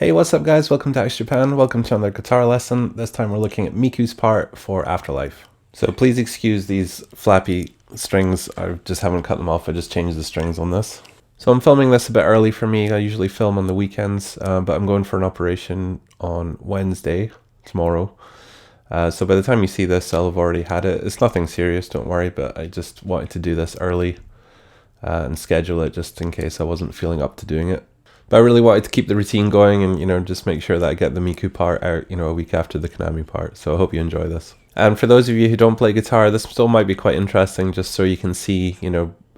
Hey, what's up guys? Welcome to Axe Japan. Welcome to another guitar lesson. This time we're looking at Miku's part for Afterlife. So please excuse these flappy strings. I just haven't cut them off. I just changed the strings on this. So I'm filming this a bit early for me. I usually film on the weekends, but I'm going for an operation on Wednesday, tomorrow. So by the time you see this, I'll have already had it. It's nothing serious, don't worry, but I just wanted to do this early and schedule it just in case I wasn't feeling up to doing it. But I really wanted to keep the routine going and, just make sure that I get the Miku part out, a week after the Konami part. So I hope you enjoy this. And for those of you who don't play guitar, this still might be quite interesting just so you can see,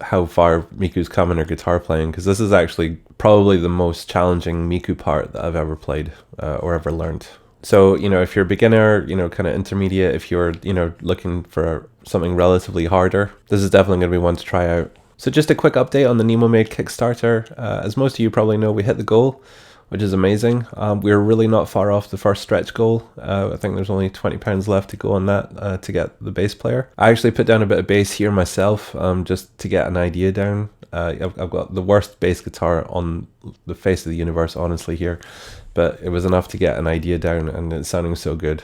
how far Miku's come in her guitar playing. Because this is actually probably the most challenging Miku part that I've ever played or ever learned. So, if you're a beginner, kind of intermediate, if you're, looking for something relatively harder, this is definitely going to be one to try out. So just a quick update on the NEMOPHILA Kickstarter. As most of you probably know, we hit the goal, which is amazing. We're really not far off the first stretch goal. I think there's only £20 left to go on that to get the bass player. I actually put down a bit of bass here myself just to get an idea down. I've got the worst bass guitar on the face of the universe, honestly, here. But it was enough to get an idea down, and it's sounding so good.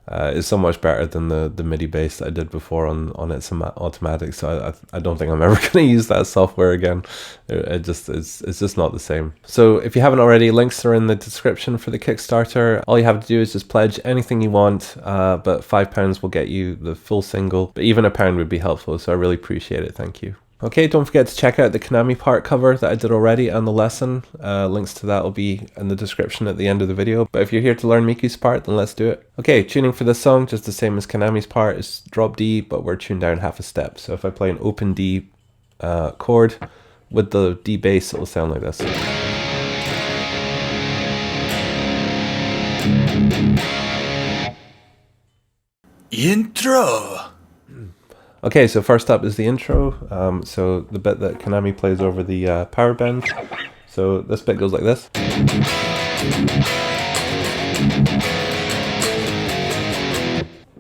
It's so much better than the MIDI bass that I did before on its automatic. So I don't think I'm ever going to use that software again. It's just not the same. So if you haven't already, links are in the description for the Kickstarter. All you have to do is just pledge anything you want, but £5 will get you the full single. But even £1 would be helpful, so I really appreciate it. Thank you. Okay, don't forget to check out the Konami part cover that I did already and the lesson. Links to that will be in the description at the end of the video. But if you're here to learn Miku's part, then let's do it. Okay, tuning for this song, just the same as Konami's part, is drop D, but we're tuned down half a step. So if I play an open D chord with the D bass, it'll sound like this. Intro! Okay, so first up is the intro. So the bit that Konami plays over the power bend. So this bit goes like this.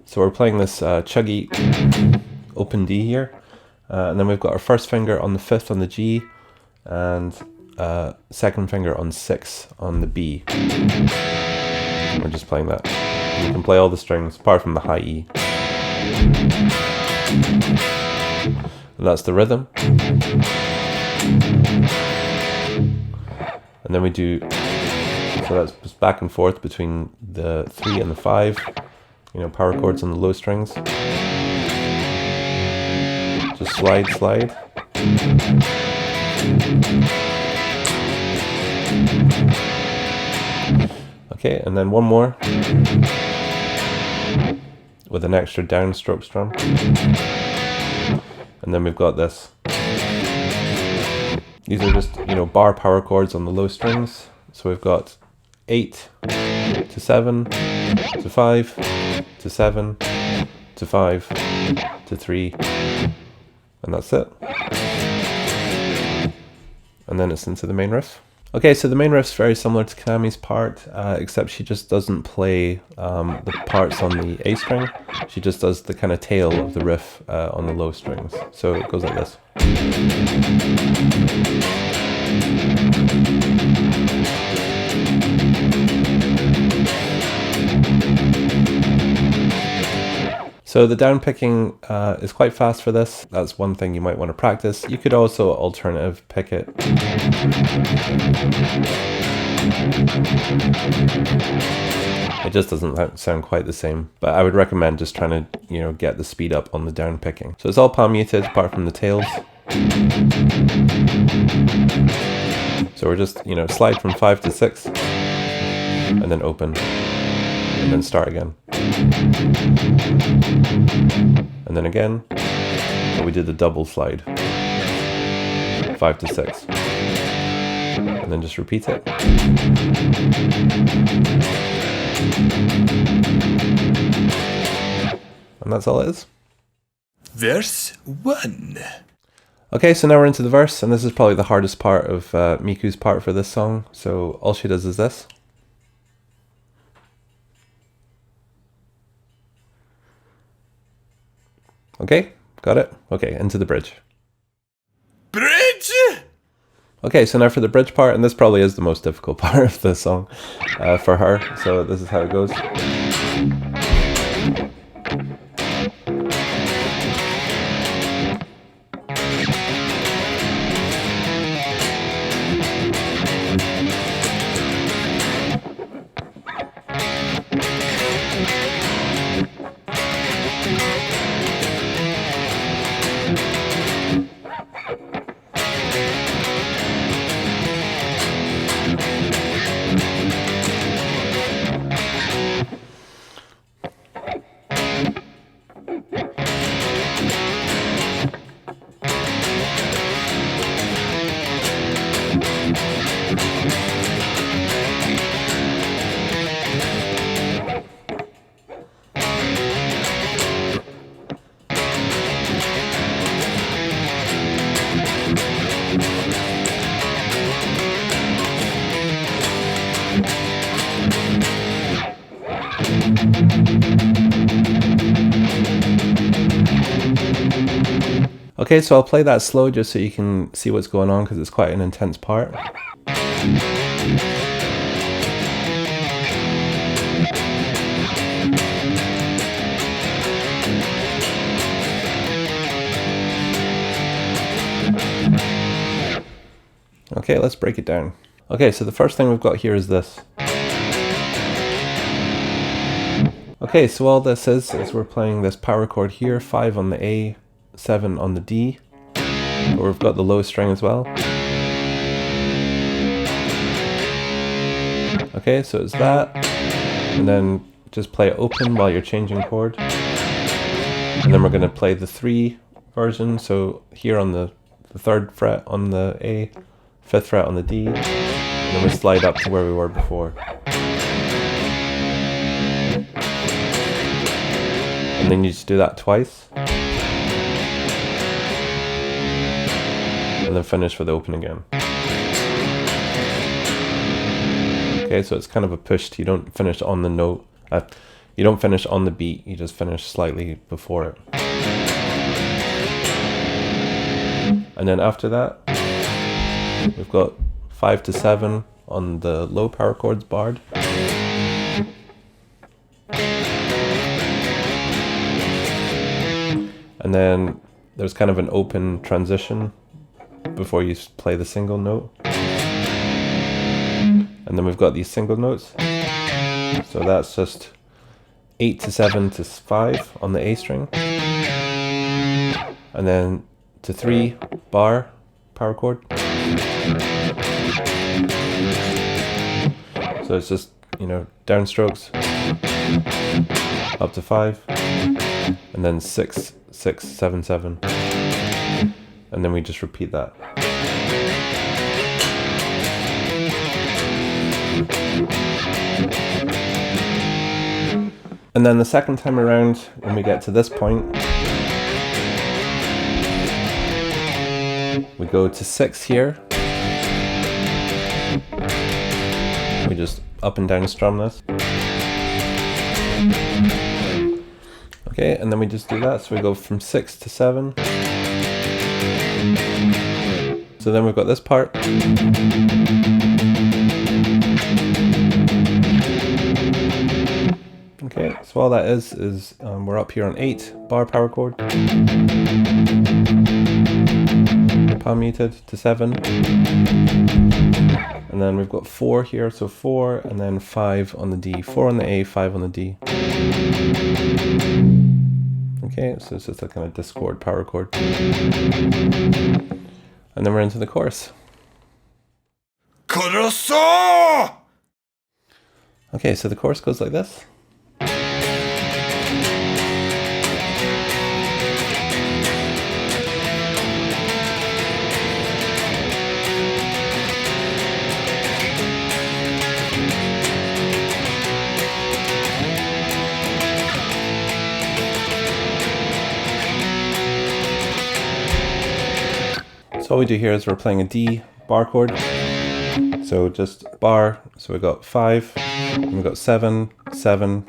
So we're playing this chuggy open D here. And then we've got our first finger on the 5th on the G and second finger on 6 on the B. We're just playing that. You can play all the strings apart from the high E. And that's the rhythm. And then we do, so that's just back and forth between the 3 and the 5, power chords on the low strings. Just slide, slide. Okay, and then one more with an extra downstroke strum. And then we've got this. These are just, bar power chords on the low strings. So we've got 8 to 7 to 5 to 7 to 5 to 3. And that's it. And then it's into the main riff. Okay, so the main riff's very similar to Konami's part, except she just doesn't play the parts on the A string. She just does the kind of tail of the riff on the low strings. So it goes like this. So the down picking is quite fast for this. That's one thing you might want to practice. You could also alternative pick it. It just doesn't sound quite the same, but I would recommend just trying to, get the speed up on the down picking. So it's all palm muted apart from the tails. So we're just, slide from 5 to 6 and then open and then start again. And then again, we did the double slide, 5 to 6, and then just repeat it. And that's all it is. Verse 1. Okay, so now we're into the verse, and this is probably the hardest part of Miku's part for this song. So all she does is this. Okay, got it? Okay, into the bridge. Bridge! Okay, so now for the bridge part, and this probably is the most difficult part of the song for her. So this is how it goes. Okay, so I'll play that slow just so you can see what's going on, because it's quite an intense part. Okay, let's break it down. Okay, so the first thing we've got here is this. Okay, so all this is we're playing this power chord here, 5 on the A, 7 on the D, but we've got the low string as well. Okay, so it's that, and then just play it open while you're changing chord. And then we're going to play the 3 version, so here on the 3rd fret on the A, 5th fret on the D, and then we slide up to where we were before. And then you just do that twice. And then finish with the open again. Okay, so it's kind of a pushed, you don't finish on the note, you don't finish on the beat, you just finish slightly before it. And then after that, we've got 5 to 7 on the low power chords barred. And then there's kind of an open transition before you play the single note. And then we've got these single notes. So that's just 8 to 7 to 5 on the A string. And then to 3 bar power chord. So it's just, you know, downstrokes up to 5, and then 6, 6, 7, 7, and then we just repeat that. And then the second time around, when we get to this point, we go to 6 here. We just up and down strum this. Okay, and then we just do that. So we go from 6 to 7. So then we've got this part. Okay, so all that is we're up here on 8 bar power chord. Palm muted to 7. And then we've got 4 here, so 4, and then 5 on the D. 4 on the A, 5 on the D. Okay, so it's just a kind of discord power chord. And then we're into the chorus. Koroso! Okay, so the chorus goes like this. So all we do here is we're playing a D bar chord. So just bar, so we got 5, and we got 7, 7,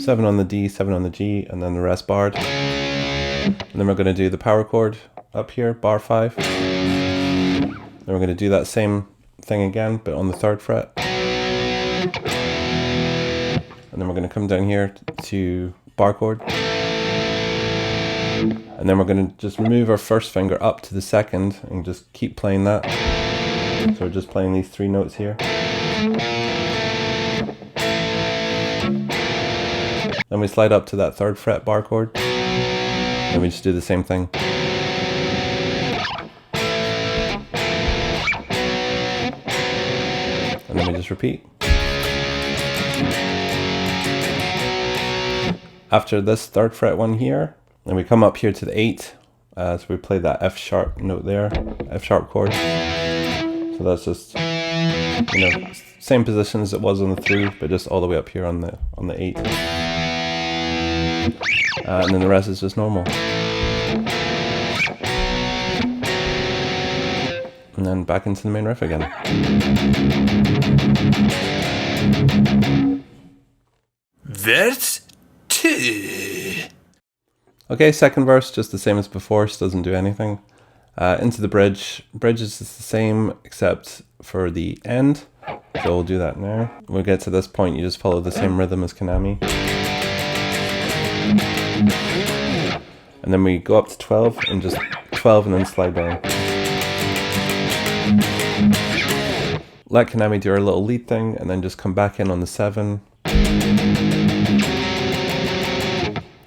7 on the D, 7 on the G, and then the rest barred. And then we're going to do the power chord up here, bar 5. Then we're going to do that same thing again, but on the 3rd fret. And then we're going to come down here to bar chord. And then we're going to just move our 1st finger up to the 2nd and just keep playing that. So we're just playing these 3 notes here. Then we slide up to that 3rd fret bar chord. And we just do the same thing. And then we just repeat. After this 3rd fret one here, then we come up here to the 8. So we play that F sharp note there, F sharp chord. So that's just, you know, same position as it was on the 3, but just all the way up here on the 8. And then the rest is just normal. And then back into the main riff again. Verse 2. Okay, 2nd verse, just the same as before, just doesn't do anything. Into the bridge. Bridge is just the same except for the end. So we'll do that now. When we get to this point, you just follow the same rhythm as Konami. And then we go up to 12 and just 12 and then slide down. Let Konami do our little lead thing and then just come back in on the 7.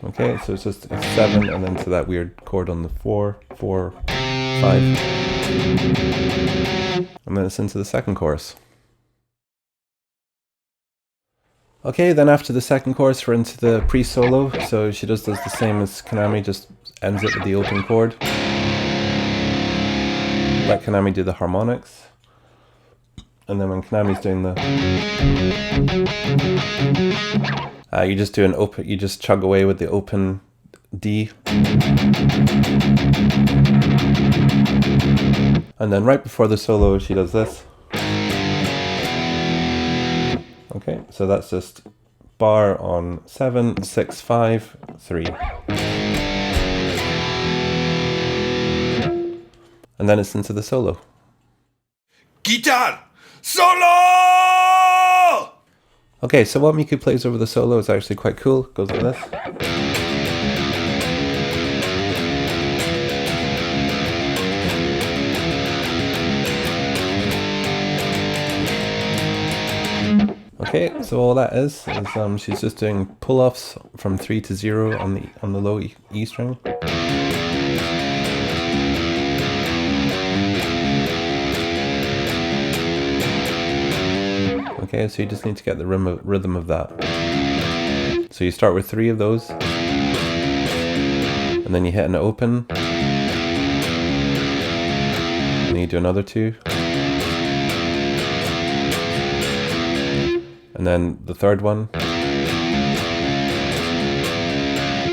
Okay, so it's just a 7 and then to that weird chord on the 4, 4, 5. And then it's into the 2nd chorus. Okay, then after the 2nd chorus, we're into the pre-solo. So she just does the same as Konami, just ends it with the open chord. Let Konami do the harmonics. And then when Konami's doing the... you just do an open, you just chug away with the open D. And then right before the solo, she does this. Okay, so that's just bar on 7, 6, 5, 3. And then it's into the solo. Guitar solo! Okay, so what Miku plays over the solo is actually quite cool. It goes like this. Okay, so all that is she's just doing pull-offs from 3 to 0 on the low E string. Okay, so you just need to get the rhythm of that. So you start with 3 of those, and then you hit an open, and then you do another 2. And then the 3rd one,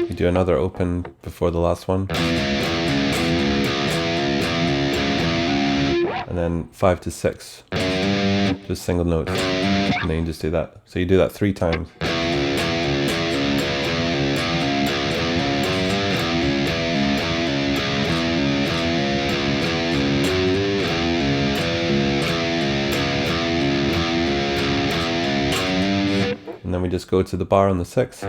you do another open before the last one. And then 5 to 6, just single notes. And then you just do that. So you do that 3 times. And then we just go to the bar on the 6.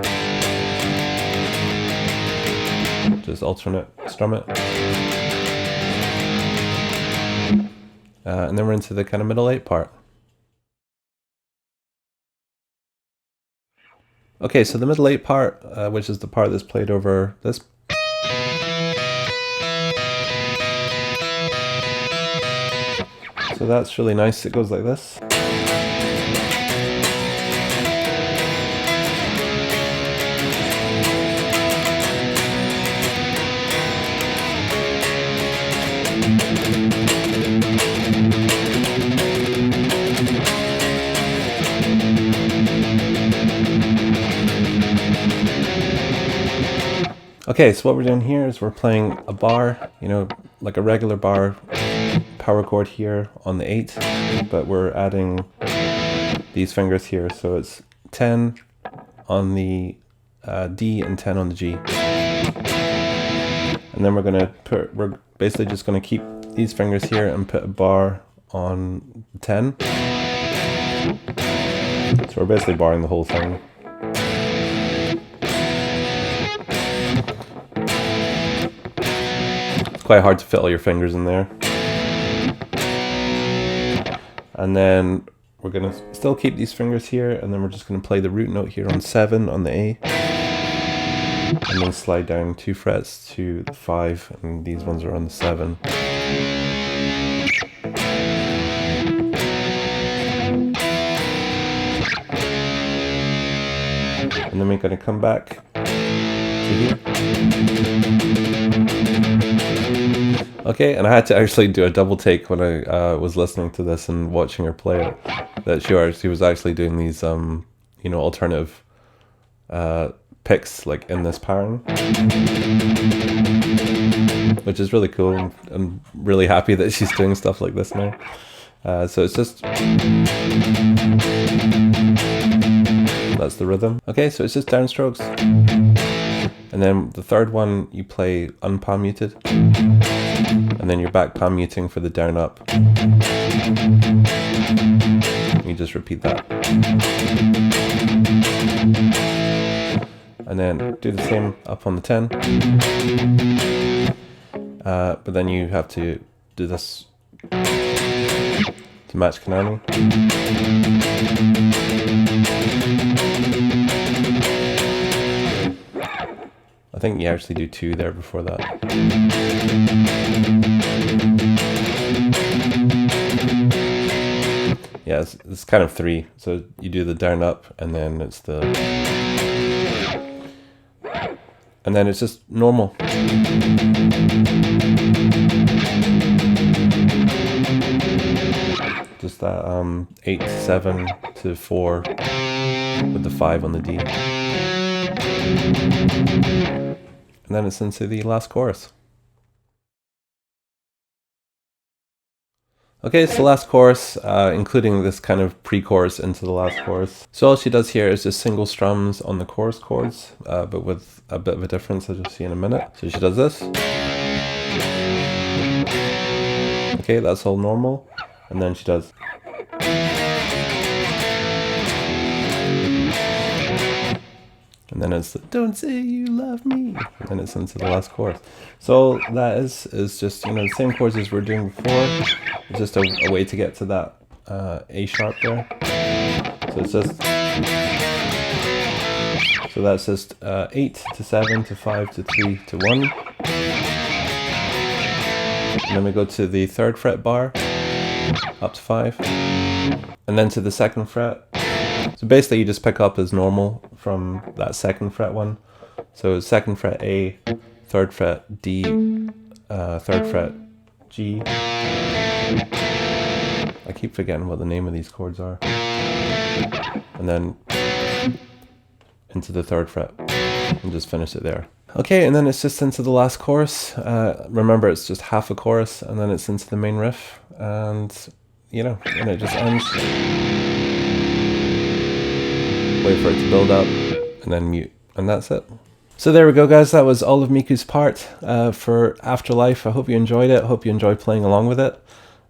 Just alternate strum it. And then we're into the kind of middle 8 part. Okay, so the middle 8 part, which is the part that's played over this. So that's really nice. It goes like this. Okay, so what we're doing here is we're playing a bar, you know, like a regular bar power chord here on the 8, but we're adding these fingers here, so it's 10 on the D and 10 on the G. And then we're basically just gonna keep these fingers here and put a bar on 10. So we're basically barring the whole thing. It's quite hard to fit all your fingers in there. And then we're going to still keep these fingers here, and then we're just going to play the root note here on 7 on the A. And then slide down 2 frets to the 5, and these ones are on the 7. And then we're going to come back to here. Okay, and I had to actually do a double take when I was listening to this and watching her play it. That she was actually doing these, you know, alternative picks like in this pairing, which is really cool. I'm really happy that she's doing stuff like this now. So it's just, that's the rhythm. Okay, so it's just downstrokes. And then the third one, you play unpalm muted. And then you're back palm muting for the down up. You just repeat that. And then do the same up on the 10. But then you have to do this to match Kanani. I think you actually do 2 there before that. Yeah, it's kind of 3. So you do the down up, and then it's the, and then it's just normal. Just that 8 to 7 to 4 with the 5 on the D. And then it's into the last chorus. Okay, it's the last chorus, including this kind of pre-chorus into the last chorus. So all she does here is just single strums on the chorus chords, but with a bit of a difference, as you'll see in a minute. So she does this. Okay, that's all normal. And then she does. And then it's the, don't say you love me. And then it's into the last chorus. So that is just, you know, the same chords as we were doing before. It's just a way to get to that A sharp there. So it's just, so that's just 8 to 7 to 5 to 3 to 1. And then we go to the 3rd fret bar, up to 5. And then to the 2nd fret. So basically you just pick up as normal from that 2nd fret one. So 2nd fret A, 3rd fret D, 3rd fret G. I keep forgetting what the name of these chords are. And then into the 3rd fret and just finish it there. Okay, and then it's just into the last chorus. Remember, it's just half a chorus, and then it's into the main riff, and you know, and it just ends. Wait for it to build up, and then mute, and that's it. So there we go, guys. That was all of Miku's part for Afterlife. I hope you enjoyed it. I hope you enjoyed playing along with it.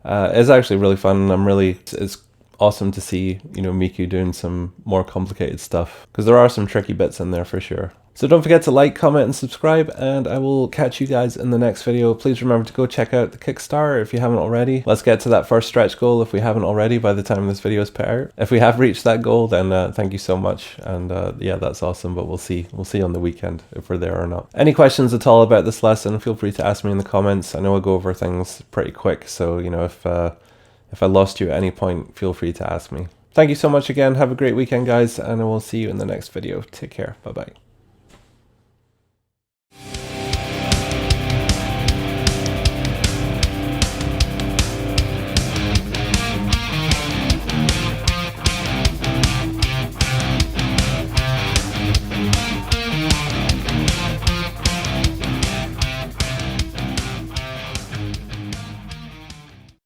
It's actually really fun. It's awesome to see, you know, Miku doing some more complicated stuff, because there are some tricky bits in there for sure. So don't forget to like, comment, and subscribe, and I will catch you guys in the next video. Please remember to go check out the Kickstarter if you haven't already. Let's get to that first stretch goal if we haven't already by the time this video is put out. If we have reached that goal, then thank you so much, and yeah, that's awesome, but we'll see on the weekend if we're there or not. Any questions at all about this lesson, feel free to ask me in the comments. I know I go over things pretty quick, so you know, if I lost you at any point, feel free to ask me. Thank you so much again. Have a great weekend, guys, and I will see you in the next video. Take care. Bye-bye.